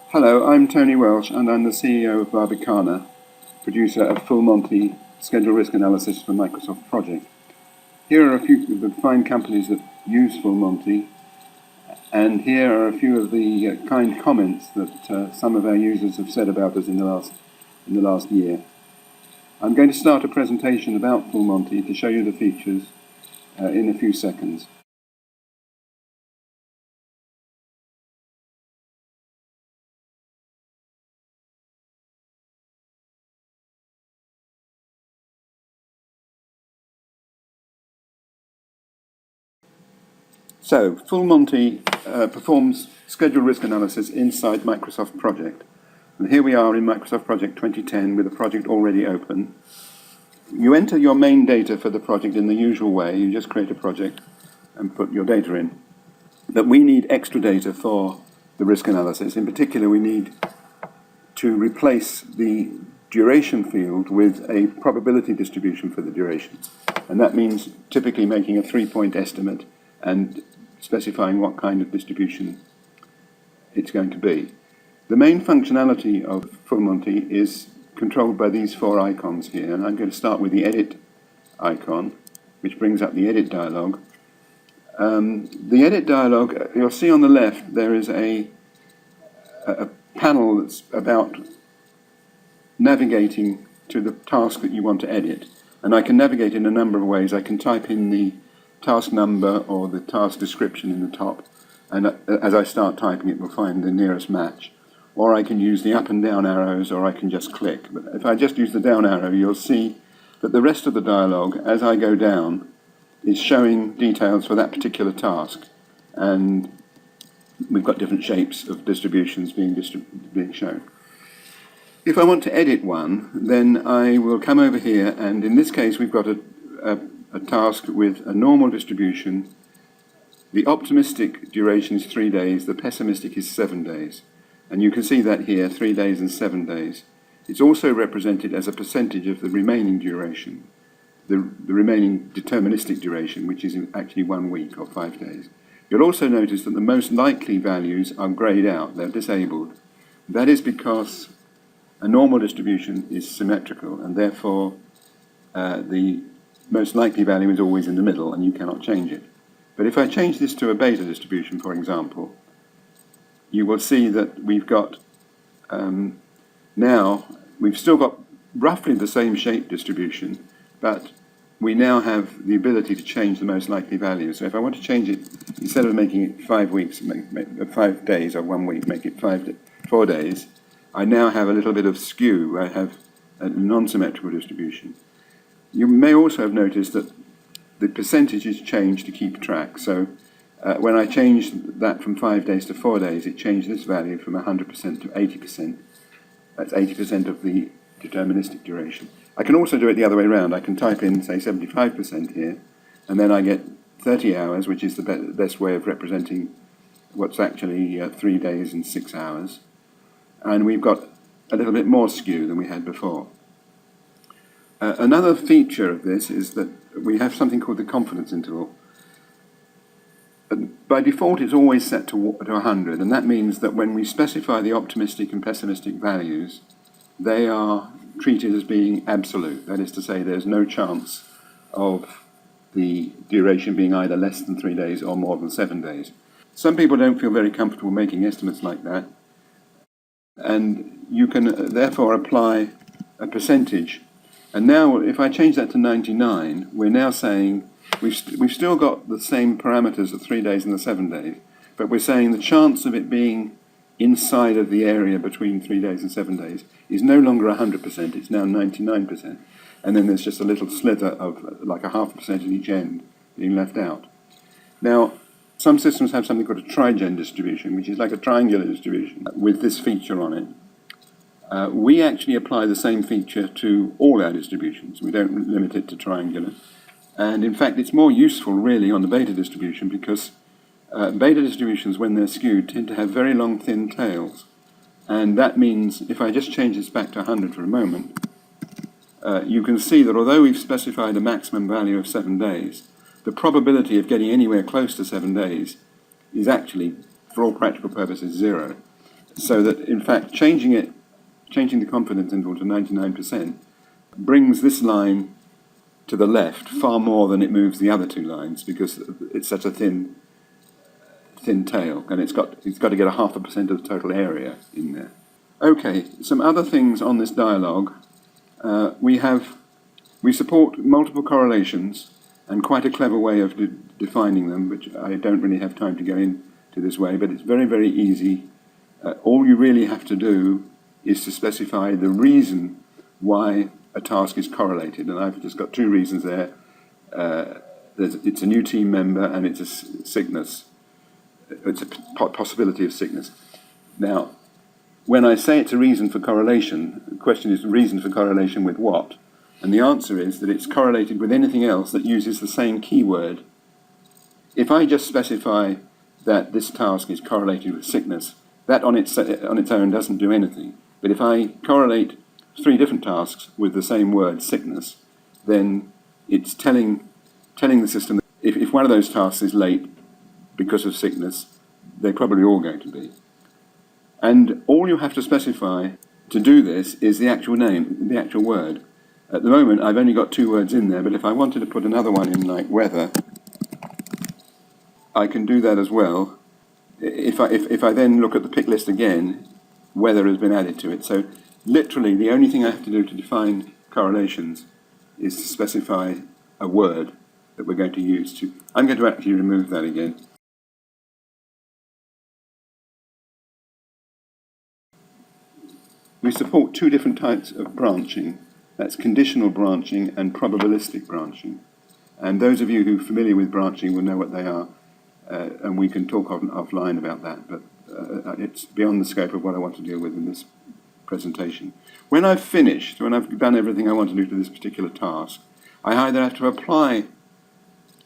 Hello, I'm Tony Welsh and I'm the CEO of Barbecana, producer of full Monte schedule risk analysis for Microsoft Project. Here are a few of the fine companies that use full Monte, and here are a few of the kind comments that some of our users have said about us in the last year. I'm going to start a presentation about full Monte to show you the features in a few seconds. So, full Monte performs schedule risk analysis inside Microsoft Project. And here we are in Microsoft Project 2010 with the project already open. You enter your main data for the project in the usual way. You just create a project and put your data in. But we need extra data for the risk analysis. In particular, we need to replace the duration field with a probability distribution for the duration. And that means typically making a 3-point estimate and specifying what kind of distribution it's going to be. The main functionality of full Monte is controlled by these 4 icons here, and I'm going to start with the edit icon, which brings up the edit dialog. The edit dialog, you'll see on the left there is a panel that's about navigating to the task that you want to edit, and I can navigate in a number of ways. I can type in the task number or the task description in the top, and as I start typing it will find the nearest match. Or I can use the up and down arrows, or I can just click. But if I just use the down arrow, you'll see that the rest of the dialog, as I go down, is showing details for that particular task. And we've got different shapes of distributions being shown. If I want to edit one, then I will come over here, and in this case we've got a task with a normal distribution. The optimistic duration is 3 days, the pessimistic is 7 days. And you can see that here, 3 days and 7 days. It's also represented as a percentage of the remaining duration, the remaining deterministic duration, which is actually 1 week or 5 days. You'll also notice that the most likely values are greyed out, they're disabled. That is because a normal distribution is symmetrical, and therefore the most likely value is always in the middle, and you cannot change it. But if I change this to a beta distribution, for example, you will see that we've got, now, we've still got roughly the same shape distribution, but we now have the ability to change the most likely value. So if I want to change it, instead of making it 5 weeks, 5 days or 1 week, make it 4 days, I now have a little bit of skew. I have a non-symmetrical distribution. You may also have noticed that the percentages change to keep track. So when I changed that from 5 days to 4 days, it changed this value from 100% to 80%. That's 80% of the deterministic duration. I can also do it the other way around. I can type in, say, 75% here, and then I get 30 hours, which is the best way of representing what's actually 3 days and 6 hours. And we've got a little bit more skew than we had before. Another feature of this is that we have something called the confidence interval. By default, it's always set to 100, and that means that when we specify the optimistic and pessimistic values, they are treated as being absolute. That is to say, there's no chance of the duration being either less than 3 days or more than 7 days. Some people don't feel very comfortable making estimates like that, and you can therefore apply a percentage. And now, if I change that to 99, we're now saying we've still got the same parameters of 3 days and the 7 days, but we're saying the chance of it being inside of the area between 3 days and 7 days is no longer 100%, it's now 99%. And then there's just a little slither of like a 0.5% at each end being left out. Now, some systems have something called a trigen distribution, which is like a triangular distribution with this feature on it. We actually apply the same feature to all our distributions. We don't limit it to triangular. And in fact, it's more useful really on the beta distribution because beta distributions, when they're skewed, tend to have very long, thin tails. And that means, if I just change this back to 100 for a moment, you can see that although we've specified a maximum value of 7 days, the probability of getting anywhere close to 7 days is actually, for all practical purposes, 0. So that, in fact, changing the confidence interval to 99% brings this line to the left far more than it moves the other two lines, because it's such a thin tail, and it's got to get 0.5% of the total area in there. Okay, some other things on this dialogue. We support multiple correlations, and quite a clever way of defining them, which I don't really have time to go into this way, but it's very, very easy. All you really have to do is to specify the reason why a task is correlated, and I've just got two reasons there. It's a new team member, and it's a sickness. It's a possibility of sickness. Now, when I say it's a reason for correlation, the question is reason for correlation with what? And the answer is that it's correlated with anything else that uses the same keyword. If I just specify that this task is correlated with sickness, that on its own doesn't do anything. But if I correlate 3 different tasks with the same word, sickness, then it's telling the system that if one of those tasks is late because of sickness, they're probably all going to be. And all you have to specify to do this is the actual name, the actual word. At the moment, I've only got 2 words in there, but if I wanted to put another one in, like weather, I can do that as well. If I then look at the pick list again, weather has been added to it. So literally, the only thing I have to do to define correlations is to specify a word that we're going to use to. I'm going to actually remove that again. We support 2 different types of branching. That's conditional branching and probabilistic branching. And those of you who are familiar with branching will know what they are, and we can talk offline about that, but it's beyond the scope of what I want to deal with in this presentation. When I've finished, when I've done everything I want to do to this particular task, I either have to apply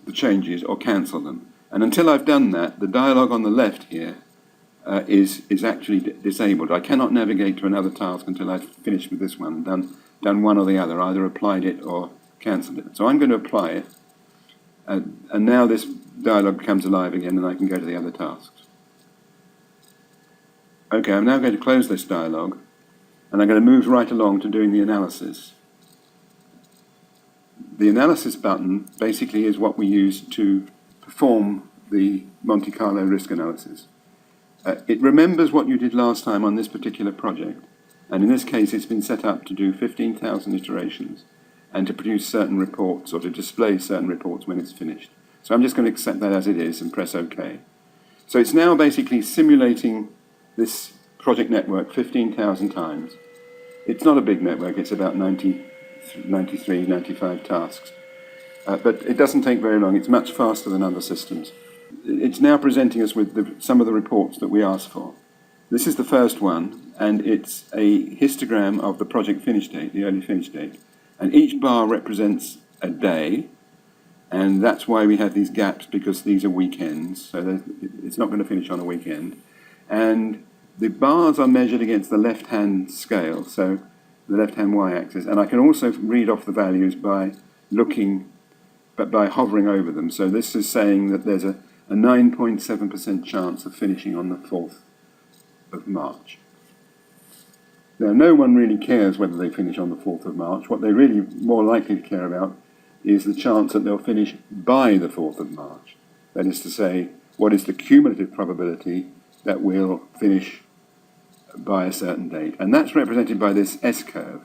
the changes or cancel them. And until I've done that, the dialogue on the left here is actually disabled. I cannot navigate to another task until I've finished with this one, done one or the other, either applied it or cancelled it. So I'm going to apply it, and now this dialogue becomes alive again, and I can go to the other tasks. Okay, I'm now going to close this dialogue, and I'm going to move right along to doing the analysis. The analysis button basically is what we use to perform the Monte Carlo risk analysis. It remembers what you did last time on this particular project, and in this case it's been set up to do 15,000 iterations and to produce certain reports, or to display certain reports when it's finished. So I'm just going to accept that as it is and press OK. So it's now basically simulating this project network 15,000 times. It's not a big network, it's about 93, 95 tasks. But it doesn't take very long, it's much faster than other systems. It's now presenting us with some of the reports that we asked for. This is the first one, and it's a histogram of the project finish date, the early finish date. And each bar represents a day, and that's why we have these gaps, because these are weekends, so it's not going to finish on a weekend. And the bars are measured against the left-hand scale, so the left-hand y-axis, and I can also read off the values by hovering over them. So this is saying that there's a 9.7% chance of finishing on the 4th of March. Now, no one really cares whether they finish on the 4th of March. What they really more likely to care about is the chance that they'll finish by the 4th of March. That is to say, what is the cumulative probability that we'll finish by a certain date? And that's represented by this S-curve.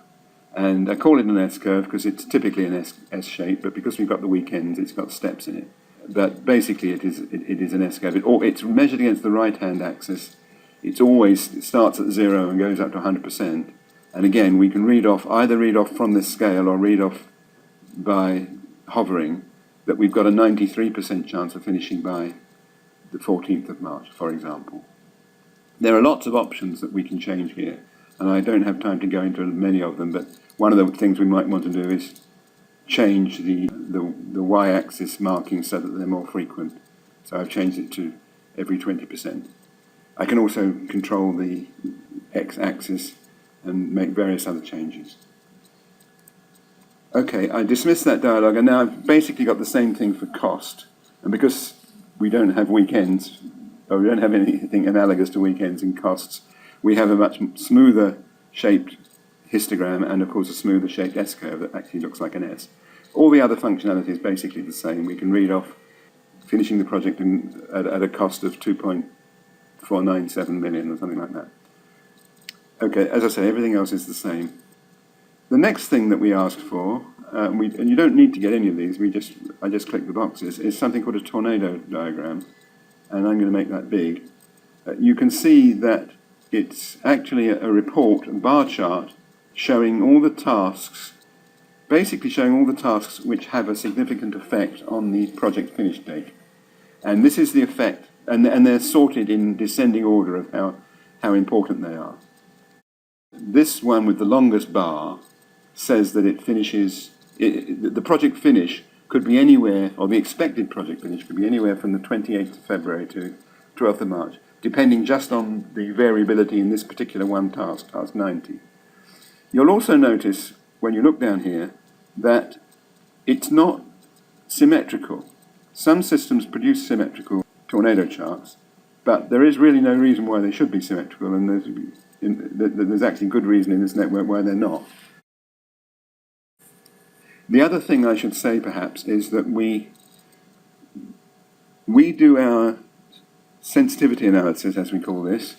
And I call it an S-curve because it's typically an S shape, but because we've got the weekends, it's got steps in it. But basically, it is an S-curve. It's measured against the right-hand axis. It starts at 0 and goes up to 100%. And again, we can either read off from this scale or read off by hovering that we've got a 93% chance of finishing by the 14th of March, for example. There are lots of options that we can change here, and I don't have time to go into many of them, but one of the things we might want to do is change the y-axis markings so that they're more frequent. So I've changed it to every 20%. I can also control the x-axis and make various other changes. Okay, I dismissed that dialogue, and now I've basically got the same thing for cost. And because we don't have weekends, or we don't have anything analogous to weekends in costs, we have a much smoother shaped histogram and, of course, a smoother shaped S-curve that actually looks like an S. All the other functionality is basically the same. We can read off finishing the project at a cost of 2.497 million or something like that. Okay, as I say, everything else is the same. The next thing that we asked for, and you don't need to get any of these, I just click the boxes, is something called a tornado diagram, and I'm going to make that big. You can see that it's actually a report, a bar chart, showing all the tasks, basically showing all the tasks which have a significant effect on the project finish date. And this is the effect, and they're sorted in descending order of how important they are. This one with the longest bar says that it finishes, the project finish could be anywhere, or the expected project finish could be anywhere from the 28th of February to 12th of March, depending just on the variability in this particular one task, task 90. You'll also notice, when you look down here, that it's not symmetrical. Some systems produce symmetrical tornado charts, but there is really no reason why they should be symmetrical, and there's actually good reason in this network why they're not. The other thing I should say, perhaps, is that we do our sensitivity analysis, as we call this,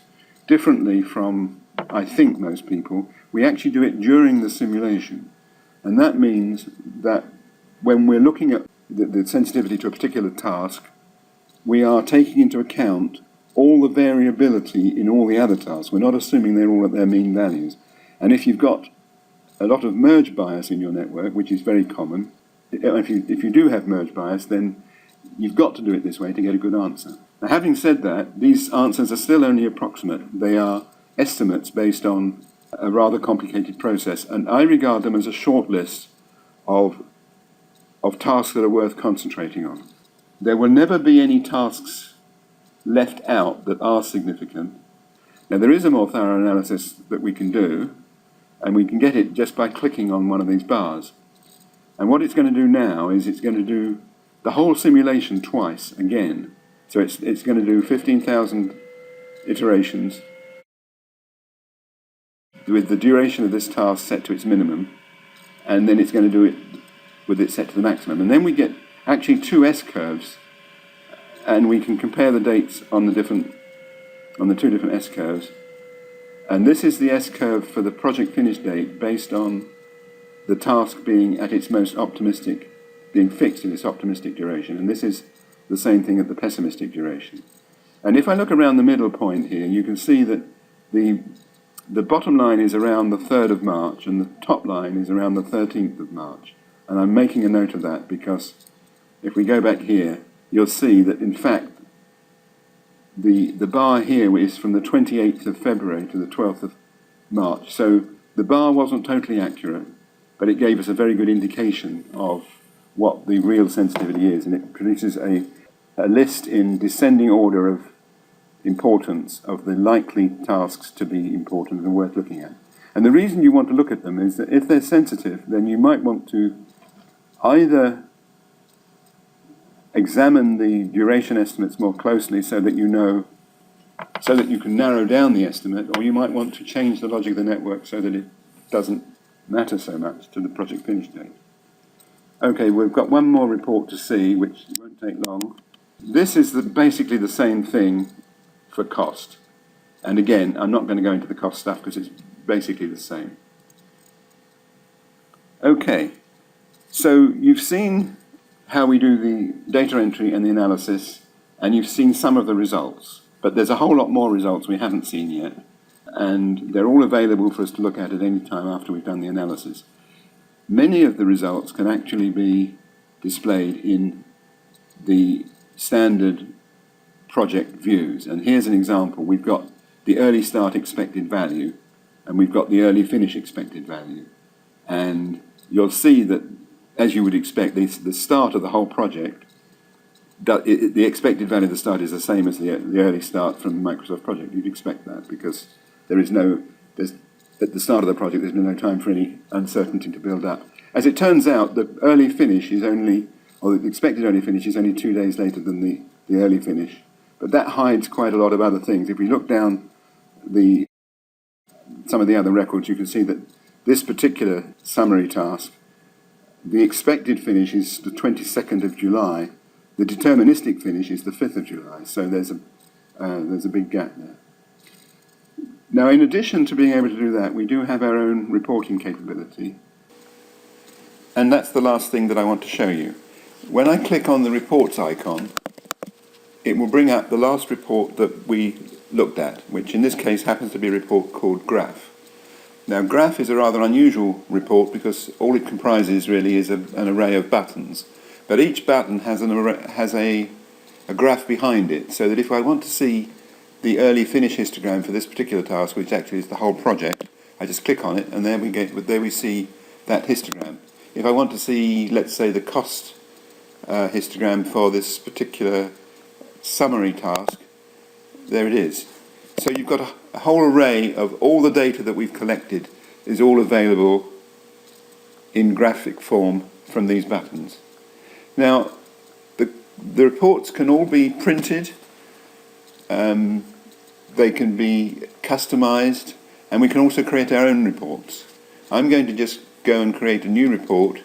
differently from, I think, most people. We actually do it during the simulation. And that means that when we're looking at the sensitivity to a particular task, we are taking into account all the variability in all the other tasks. We're not assuming they're all at their mean values. And if you've got a lot of merge bias in your network, which is very common, if you do have merge bias, then you've got to do it this way to get a good answer. Now, having said that, these answers are still only approximate. They are estimates based on a rather complicated process, and I regard them as a short list of tasks that are worth concentrating on. There will never be any tasks left out that are significant. Now, there is a more thorough analysis that we can do, and we can get it just by clicking on one of these bars. And what it's going to do now is it's going to do the whole simulation twice again. So it's going to do 15,000 iterations with the duration of this task set to its minimum, and then it's going to do it with it set to the maximum. And then we get actually two S-curves, and we can compare the dates on the two different S-curves. And this is the S-curve for the project finish date based on the task being at its most optimistic, being fixed in its optimistic duration. And this is the same thing at the pessimistic duration. And if I look around the middle point here, you can see that the bottom line is around the 3rd of March and the top line is around the 13th of March. And I'm making a note of that because if we go back here, you'll see that in fact the bar here is from the 28th of February to the 12th of March. So the bar wasn't totally accurate, but it gave us a very good indication of what the real sensitivity is, and it produces a list in descending order of importance of the likely tasks to be important and worth looking at. And the reason you want to look at them is that if they're sensitive, then you might want to either examine the duration estimates more closely so that you can narrow down the estimate, or you might want to change the logic of the network so that it doesn't matter so much to the project finish date. Okay, we've got one more report to see, which won't take long. This is basically the same thing for cost. And again, I'm not going to go into the cost stuff because it's basically the same. Okay, so you've seen how we do the data entry and the analysis, and you've seen some of the results. But there's a whole lot more results we haven't seen yet, and they're all available for us to look at any time after we've done the analysis. Many of the results can actually be displayed in the standard project views. And here's an example. We've got the early start expected value, and we've got the early finish expected value. And you'll see that, as you would expect, the start of the whole project, the expected value at the start is the same as the early start from the Microsoft project. You'd expect that because at the start of the project, there's no time for any uncertainty to build up. As it turns out, the early finish is only, or the expected early finish is only 2 days later than the early finish. But that hides quite a lot of other things. If we look down the some of the other records, you can see that this particular summary task, the expected finish is the 22nd of July. The deterministic finish is the 5th of July. So there's a big gap there. Now, in addition to being able to do that, we do have our own reporting capability. And that's the last thing that I want to show you. When I click on the reports icon, it will bring up the last report that we looked at, which in this case happens to be a report called Graph. Now, Graph is a rather unusual report because all it comprises really is an array of buttons. But each button has a graph behind it, so that if I want to see the early finish histogram for this particular task, which actually is the whole project, I just click on it, and there we see that histogram. If I want to see, let's say, the cost histogram for this particular summary task, there it is. So you've got a whole array of all the data that we've collected is all available in graphic form from these buttons. Now, the reports can all be printed, they can be customized, and we can also create our own reports. I'm going to just go and create a new report,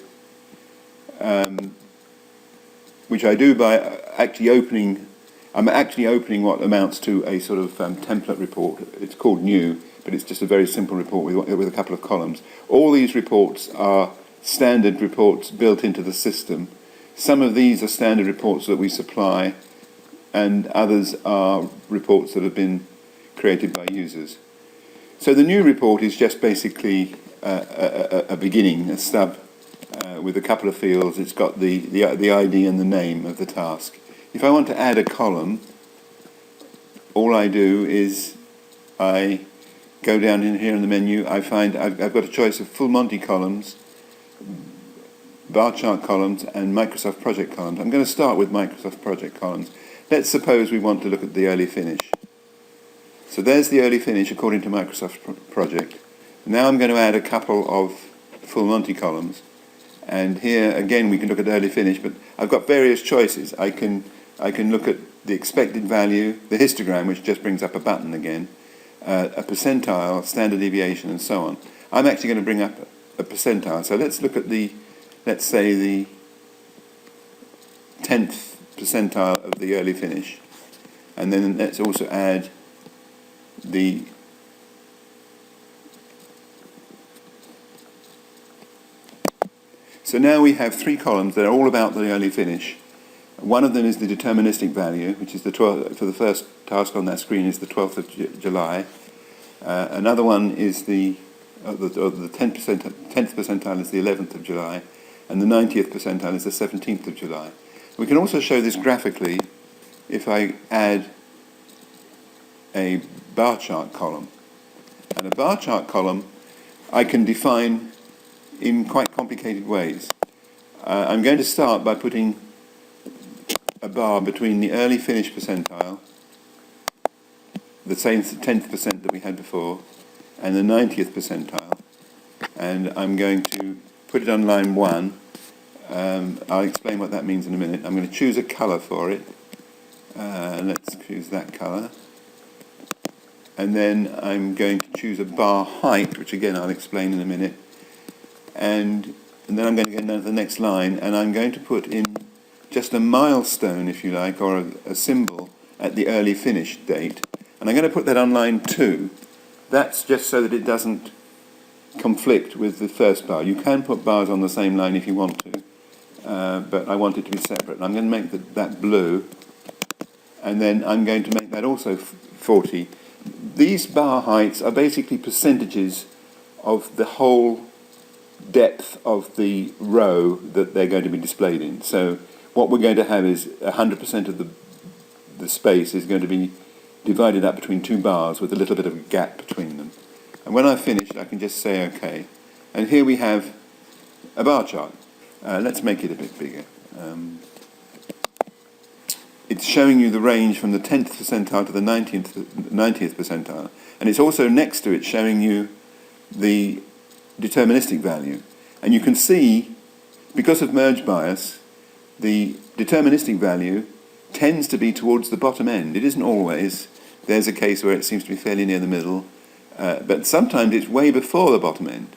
which I do by actually opening what amounts to a sort of template report. It's called new, but it's just a very simple report with a couple of columns. All these reports are standard reports built into the system. Some of these are standard reports that we supply, and others are reports that have been created by users. So the new report is just basically a beginning, a stub with a couple of fields. It's got the ID and the name of the task. If I want to add a column, all I do is I go down in here in the menu. I find I've got a choice of full Monte columns, bar chart columns, and Microsoft project columns. I'm going to start with Microsoft project columns. Let's suppose we want to look at the early finish. So there's the early finish according to Microsoft project. Now I'm going to add a couple of full Monte columns. And here again we can look at early finish, but I've got various choices. I can look at the expected value, the histogram, which just brings up a button again, a percentile, standard deviation, and so on. I'm actually going to bring up a percentile. So let's look at let's say the 10th percentile of the early finish. And then let's also add the So now we have three columns that are all about the early finish. One of them is the deterministic value, which is the 12th, for the first task on that screen is the 12th of July. Another one is the 10th percentile is the 11th of July, and the 90th percentile is the 17th of July. We can also show this graphically if I add a bar chart column. And a bar chart column I can define in quite complicated ways. I'm going to start by putting a bar between the early finish percentile, the same 10th percent that we had before, and the 90th percentile. And I'm going to put it on line 1. I'll explain what that means in a minute. I'm going to choose a colour for it. Let's choose that colour. And then I'm going to choose a bar height, which again I'll explain in a minute. And then I'm going to go down to the next line, and I'm going to put in just a milestone, if you like, or a symbol at the early finish date. And I'm going to put that on line 2. That's just so that it doesn't conflict with the first bar. You can put bars on the same line if you want to, but I want it to be separate. And I'm going to make that blue, and then I'm going to make that also 40. These bar heights are basically percentages of the whole depth of the row that they're going to be displayed in. So what we're going to have is 100% of the space is going to be divided up between two bars with a little bit of a gap between them. And when I've finished, I can just say OK. And here we have a bar chart. Let's make it a bit bigger. It's showing you the range from the 10th percentile to the 90th percentile. And it's also next to it showing you the deterministic value. And you can see, because of merge bias, the deterministic value tends to be towards the bottom end. It isn't always. There's a case where it seems to be fairly near the middle. But sometimes it's way before the bottom end.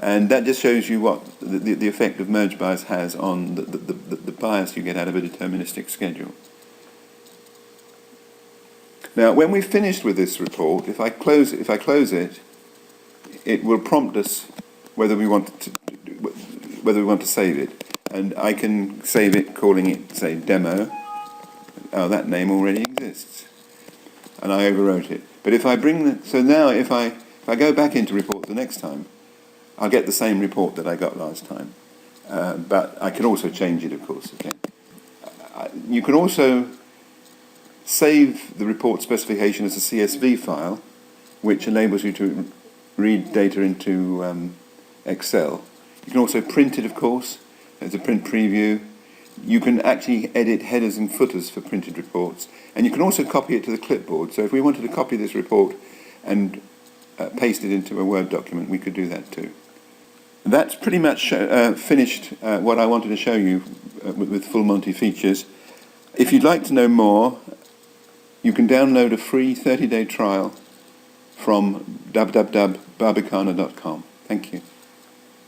And that just shows you what the effect of merge bias has on the bias you get out of a deterministic schedule. Now, when we've finished with this report, if I close it, it will prompt us whether we want to save it. And I can save it calling it, say, demo. Oh, that name already exists. And I overwrote it. But if I so now if I go back into report the next time, I'll get the same report that I got last time. But I can also change it, of course, again. You can also save the report specification as a CSV file, which enables you to read data into Excel. You can also print it, of course, as a print preview. You can actually edit headers and footers for printed reports. And you can also copy it to the clipboard. So if we wanted to copy this report and paste it into a Word document, we could do that too. That's pretty much finished what I wanted to show you with full Monte features. If you'd like to know more, you can download a free 30-day trial from www.barbecana.com. Thank you.